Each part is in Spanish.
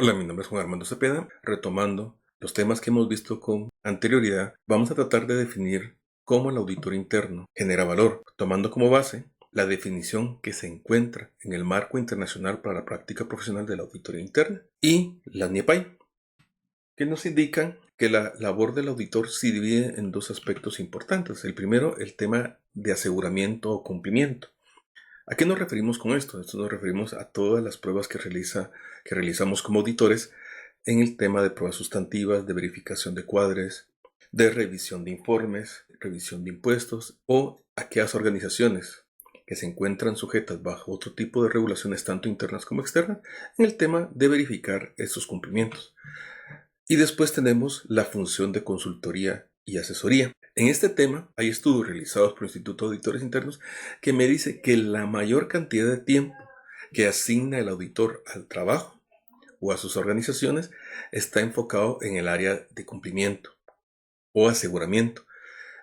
Hola, mi nombre es Juan Armando Cepeda. Retomando los temas que hemos visto con anterioridad, vamos a tratar de definir cómo el auditor interno genera valor, tomando como base la definición que se encuentra en el Marco Internacional para la Práctica Profesional de la Auditoría Interna y la NIEPAI, que nos indican que la labor del auditor se divide en dos aspectos importantes. El primero, el tema de aseguramiento o cumplimiento. ¿A qué nos referimos con esto? Esto nos referimos a todas las pruebas que realizamos como auditores en el tema de pruebas sustantivas, de verificación de cuadres, de revisión de informes, revisión de impuestos o aquellas organizaciones que se encuentran sujetas bajo otro tipo de regulaciones tanto internas como externas en el tema de verificar estos cumplimientos. Y después tenemos la función de consultoría y asesoría. En este tema hay estudios realizados por el Instituto de Auditores Internos que me dice que la mayor cantidad de tiempo que asigna el auditor al trabajo o a sus organizaciones está enfocado en el área de cumplimiento o aseguramiento,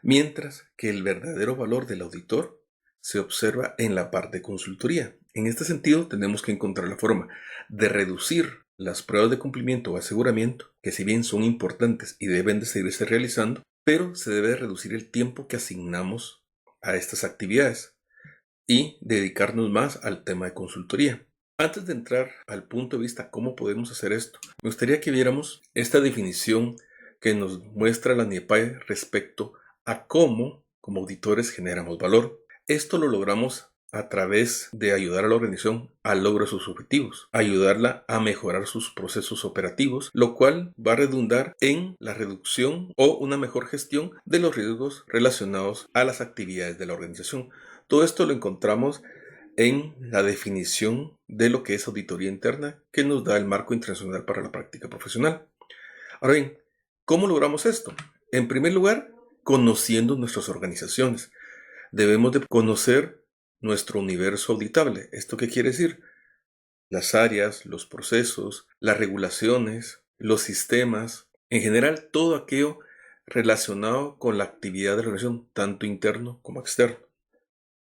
mientras que el verdadero valor del auditor se observa en la parte de consultoría. En este sentido, tenemos que encontrar la forma de reducir las pruebas de cumplimiento o aseguramiento, que si bien son importantes y deben de seguirse realizando, pero se debe reducir el tiempo que asignamos a estas actividades y dedicarnos más al tema de consultoría. Antes de entrar al punto de vista cómo podemos hacer esto, me gustaría que viéramos esta definición que nos muestra la NIEPAE respecto a cómo, como auditores, generamos valor. Esto lo logramos a través de ayudar a la organización al logro de sus objetivos, ayudarla a mejorar sus procesos operativos, lo cual va a redundar en la reducción o una mejor gestión de los riesgos relacionados a las actividades de la organización. Todo esto lo encontramos en la definición de lo que es auditoría interna que nos da el Marco Internacional para la Práctica Profesional. Ahora bien, ¿cómo logramos esto? En primer lugar, conociendo nuestras organizaciones. Debemos de conocer nuestro universo auditable. ¿Esto qué quiere decir? Las áreas, los procesos, las regulaciones, los sistemas, en general todo aquello relacionado con la actividad de la organización, tanto interno como externo.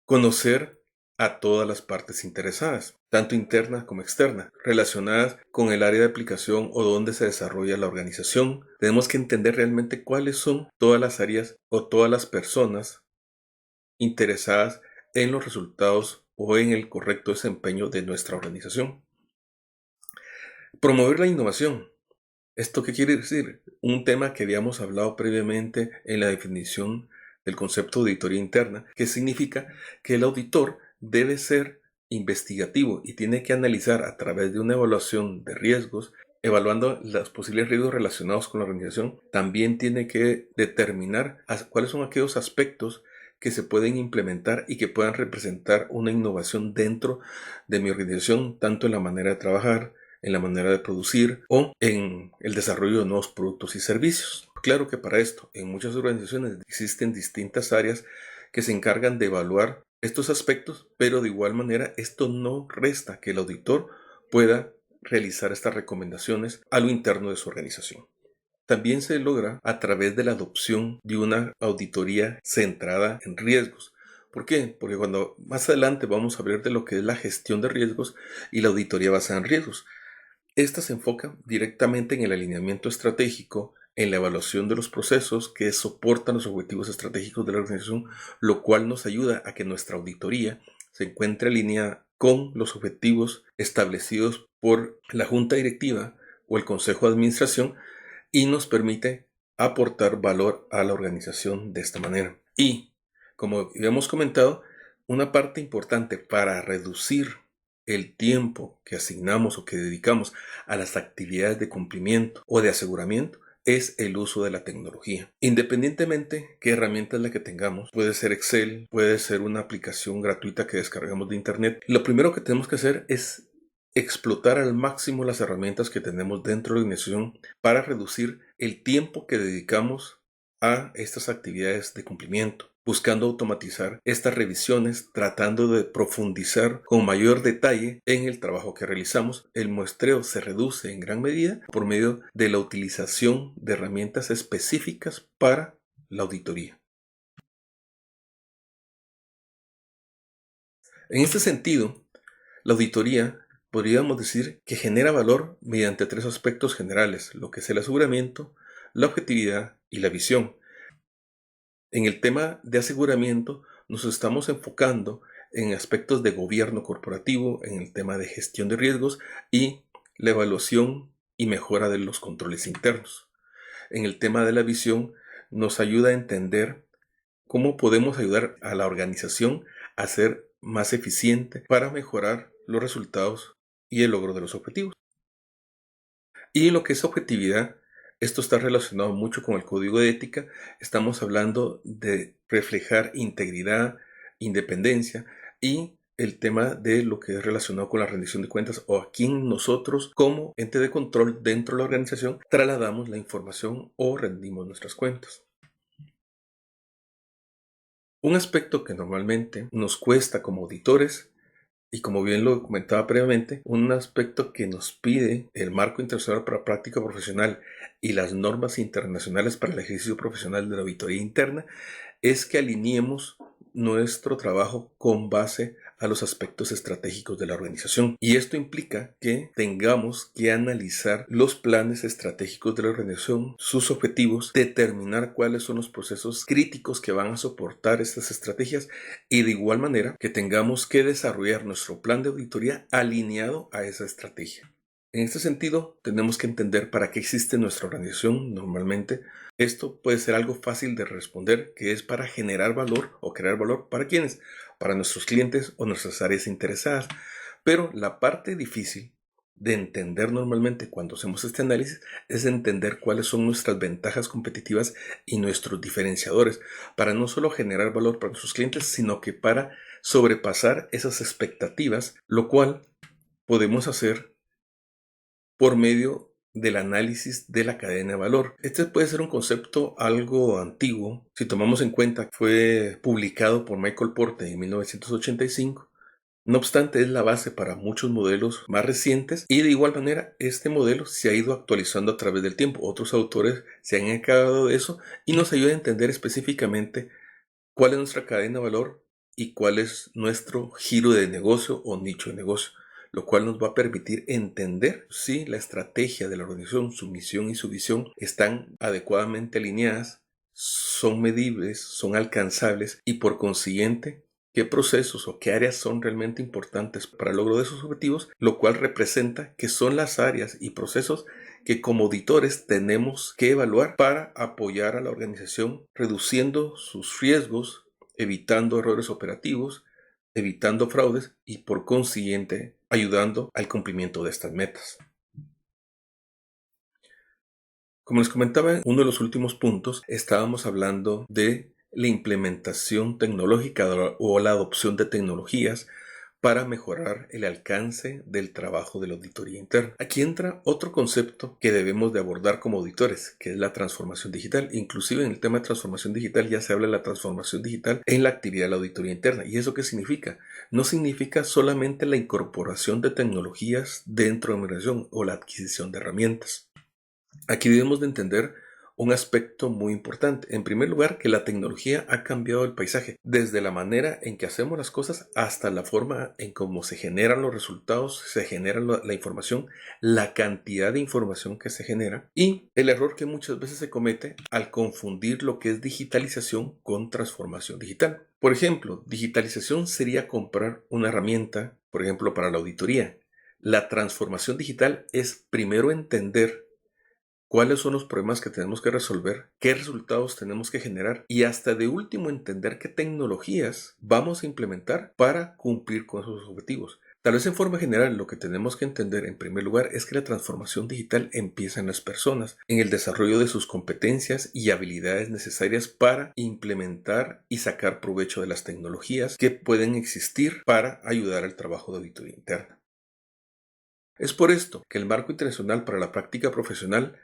Conocer a todas las partes interesadas, tanto internas como externas, relacionadas con el área de aplicación o donde se desarrolla la organización. Tenemos que entender realmente cuáles son todas las áreas o todas las personas interesadas en los resultados o en el correcto desempeño de nuestra organización. Promover la innovación. ¿Esto qué quiere decir? Un tema que habíamos hablado previamente en la definición del concepto de auditoría interna, que significa que el auditor debe ser investigativo y tiene que analizar a través de una evaluación de riesgos, evaluando los posibles riesgos relacionados con la organización. También tiene que determinar cuáles son aquellos aspectos que se pueden implementar y que puedan representar una innovación dentro de mi organización, tanto en la manera de trabajar, en la manera de producir o en el desarrollo de nuevos productos y servicios. Claro que para esto, en muchas organizaciones existen distintas áreas que se encargan de evaluar estos aspectos, pero de igual manera esto no resta que el auditor pueda realizar estas recomendaciones a lo interno de su organización. También se logra a través de la adopción de una auditoría centrada en riesgos. ¿Por qué? Porque cuando más adelante vamos a hablar de lo que es la gestión de riesgos y la auditoría basada en riesgos. Esta se enfoca directamente en el alineamiento estratégico, en la evaluación de los procesos que soportan los objetivos estratégicos de la organización, lo cual nos ayuda a que nuestra auditoría se encuentre alineada con los objetivos establecidos por la junta directiva o el consejo de administración y nos permite aportar valor a la organización de esta manera. Y, como habíamos comentado, una parte importante para reducir el tiempo que asignamos o que dedicamos a las actividades de cumplimiento o de aseguramiento es el uso de la tecnología. Independientemente qué herramienta es la que tengamos, puede ser Excel, puede ser una aplicación gratuita que descargamos de internet. Lo primero que tenemos que hacer es explotar al máximo las herramientas que tenemos dentro de la organización para reducir el tiempo que dedicamos a estas actividades de cumplimiento, buscando automatizar estas revisiones, tratando de profundizar con mayor detalle en el trabajo que realizamos. El muestreo se reduce en gran medida por medio de la utilización de herramientas específicas para la auditoría. En este sentido, la auditoría podríamos decir que genera valor mediante tres aspectos generales, lo que es el aseguramiento, la objetividad y la visión. En el tema de aseguramiento nos estamos enfocando en aspectos de gobierno corporativo, en el tema de gestión de riesgos y la evaluación y mejora de los controles internos. En el tema de la visión nos ayuda a entender cómo podemos ayudar a la organización a ser más eficiente para mejorar los resultados y el logro de los objetivos. Y lo que es objetividad, esto está relacionado mucho con el código de ética. Estamos hablando de reflejar integridad, independencia y el tema de lo que es relacionado con la rendición de cuentas o a quién nosotros como ente de control dentro de la organización trasladamos la información o rendimos nuestras cuentas. Un aspecto que normalmente nos cuesta como auditores, y como bien lo comentaba previamente, un aspecto que nos pide el marco internacional para práctica profesional y las normas internacionales para el ejercicio profesional de la auditoría interna es que alineemos nuestro trabajo con base a los aspectos estratégicos de la organización. Y esto implica que tengamos que analizar los planes estratégicos de la organización, sus objetivos, determinar cuáles son los procesos críticos que van a soportar estas estrategias y de igual manera que tengamos que desarrollar nuestro plan de auditoría alineado a esa estrategia. En este sentido, tenemos que entender para qué existe nuestra organización normalmente. Esto puede ser algo fácil de responder, que es para generar valor o crear valor. ¿Para quiénes? Para nuestros clientes o nuestras áreas interesadas. Pero la parte difícil de entender normalmente cuando hacemos este análisis es entender cuáles son nuestras ventajas competitivas y nuestros diferenciadores para no solo generar valor para nuestros clientes, sino que para sobrepasar esas expectativas, lo cual podemos hacer por medio del análisis de la cadena de valor. Este puede ser un concepto algo antiguo, si tomamos en cuenta que fue publicado por Michael Porter en 1985. No obstante, es la base para muchos modelos más recientes y de igual manera este modelo se ha ido actualizando a través del tiempo. Otros autores se han encargado de eso y nos ayuda a entender específicamente cuál es nuestra cadena de valor y cuál es nuestro giro de negocio o nicho de negocio, lo cual nos va a permitir entender si la estrategia de la organización, su misión y su visión están adecuadamente alineadas, son medibles, son alcanzables y por consiguiente qué procesos o qué áreas son realmente importantes para el logro de esos objetivos, lo cual representa que son las áreas y procesos que como auditores tenemos que evaluar para apoyar a la organización, reduciendo sus riesgos, evitando errores operativos, evitando fraudes y por consiguiente ayudando al cumplimiento de estas metas. Como les comentaba en uno de los últimos puntos, estábamos hablando de la implementación tecnológica o la adopción de tecnologías para mejorar el alcance del trabajo de la auditoría interna. Aquí entra otro concepto que debemos de abordar como auditores, que es la transformación digital. Inclusive en el tema de transformación digital ya se habla de la transformación digital en la actividad de la auditoría interna. ¿Y eso qué significa? No significa solamente la incorporación de tecnologías dentro de la organización o la adquisición de herramientas. Aquí debemos de entender un aspecto muy importante. En primer lugar, que la tecnología ha cambiado el paisaje, desde la manera en que hacemos las cosas hasta la forma en cómo se generan los resultados, se genera la información, la cantidad de información que se genera y el error que muchas veces se comete al confundir lo que es digitalización con transformación digital. Por ejemplo, digitalización sería comprar una herramienta, por ejemplo, para la auditoría. La transformación digital es primero entender cuáles son los problemas que tenemos que resolver, qué resultados tenemos que generar y hasta de último entender qué tecnologías vamos a implementar para cumplir con esos objetivos. Tal vez en forma general lo que tenemos que entender en primer lugar es que la transformación digital empieza en las personas, en el desarrollo de sus competencias y habilidades necesarias para implementar y sacar provecho de las tecnologías que pueden existir para ayudar al trabajo de auditoría interna. Es por esto que el Marco Internacional para la Práctica Profesional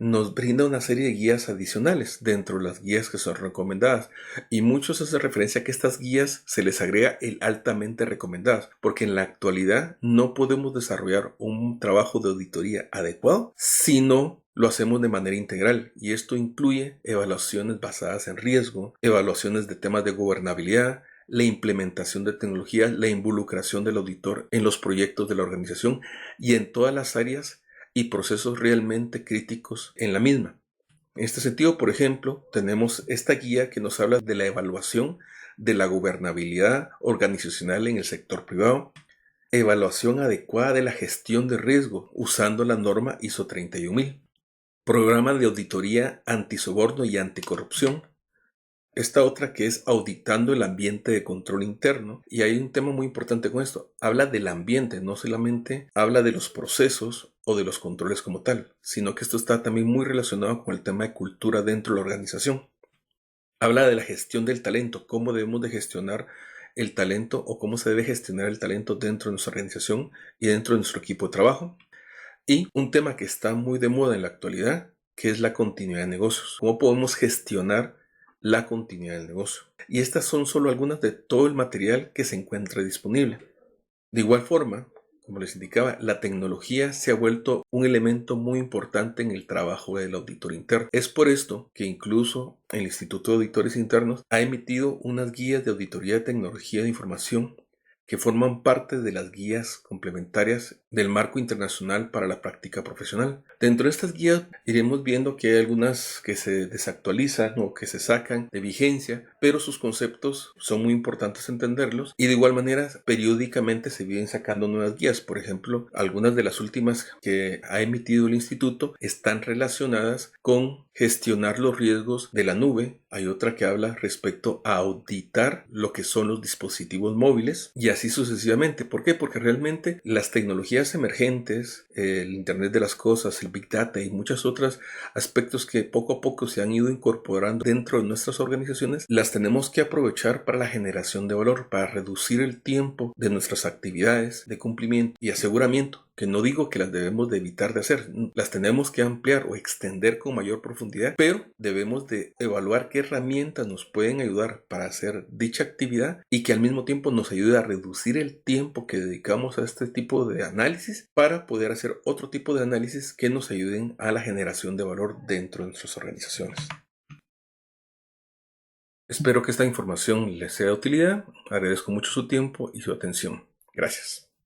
nos brinda una serie de guías adicionales dentro de las guías que son recomendadas y muchos hacen referencia a que estas guías se les agrega el altamente recomendadas porque en la actualidad no podemos desarrollar un trabajo de auditoría adecuado si no lo hacemos de manera integral y esto incluye evaluaciones basadas en riesgo, evaluaciones de temas de gobernabilidad, la implementación de tecnologías, la involucración del auditor en los proyectos de la organización y en todas las áreas y procesos realmente críticos en la misma. En este sentido, por ejemplo, tenemos esta guía que nos habla de la evaluación de la gobernabilidad organizacional en el sector privado, evaluación adecuada de la gestión de riesgo usando la norma ISO 31000, programa de auditoría antisoborno y anticorrupción. Esta otra que es auditando el ambiente de control interno. Y hay un tema muy importante con esto. Habla del ambiente, no solamente habla de los procesos o de los controles como tal, sino que esto está también muy relacionado con el tema de cultura dentro de la organización. Habla de la gestión del talento, cómo debemos de gestionar el talento o cómo se debe gestionar el talento dentro de nuestra organización y dentro de nuestro equipo de trabajo. Y un tema que está muy de moda en la actualidad, que es la continuidad de negocios. ¿Cómo podemos gestionar la continuidad del negocio? Y estas son solo algunas de todo el material que se encuentra disponible. De igual forma, como les indicaba, la tecnología se ha vuelto un elemento muy importante en el trabajo del auditor interno. Es por esto que incluso el Instituto de Auditores Internos ha emitido unas guías de auditoría de tecnología de información que forman parte de las guías complementarias del marco internacional para la práctica profesional. Dentro de estas guías iremos viendo que hay algunas que se desactualizan o que se sacan de vigencia, pero sus conceptos son muy importantes entenderlos y de igual manera periódicamente se vienen sacando nuevas guías. Por ejemplo, algunas de las últimas que ha emitido el instituto están relacionadas con gestionar los riesgos de la nube. Hay otra que habla respecto a auditar lo que son los dispositivos móviles y así sucesivamente. ¿Por qué? Porque realmente las tecnologías emergentes, el Internet de las Cosas, el Big Data y muchos otros aspectos que poco a poco se han ido incorporando dentro de nuestras organizaciones, las tenemos que aprovechar para la generación de valor, para reducir el tiempo de nuestras actividades de cumplimiento y aseguramiento, que no digo que las debemos de evitar de hacer, las tenemos que ampliar o extender con mayor profundidad, pero debemos de evaluar qué herramientas nos pueden ayudar para hacer dicha actividad y que al mismo tiempo nos ayude a reducir el tiempo que dedicamos a este tipo de análisis para poder hacer otro tipo de análisis que nos ayuden a la generación de valor dentro de nuestras organizaciones. Espero que esta información les sea de utilidad. Agradezco mucho su tiempo y su atención. Gracias.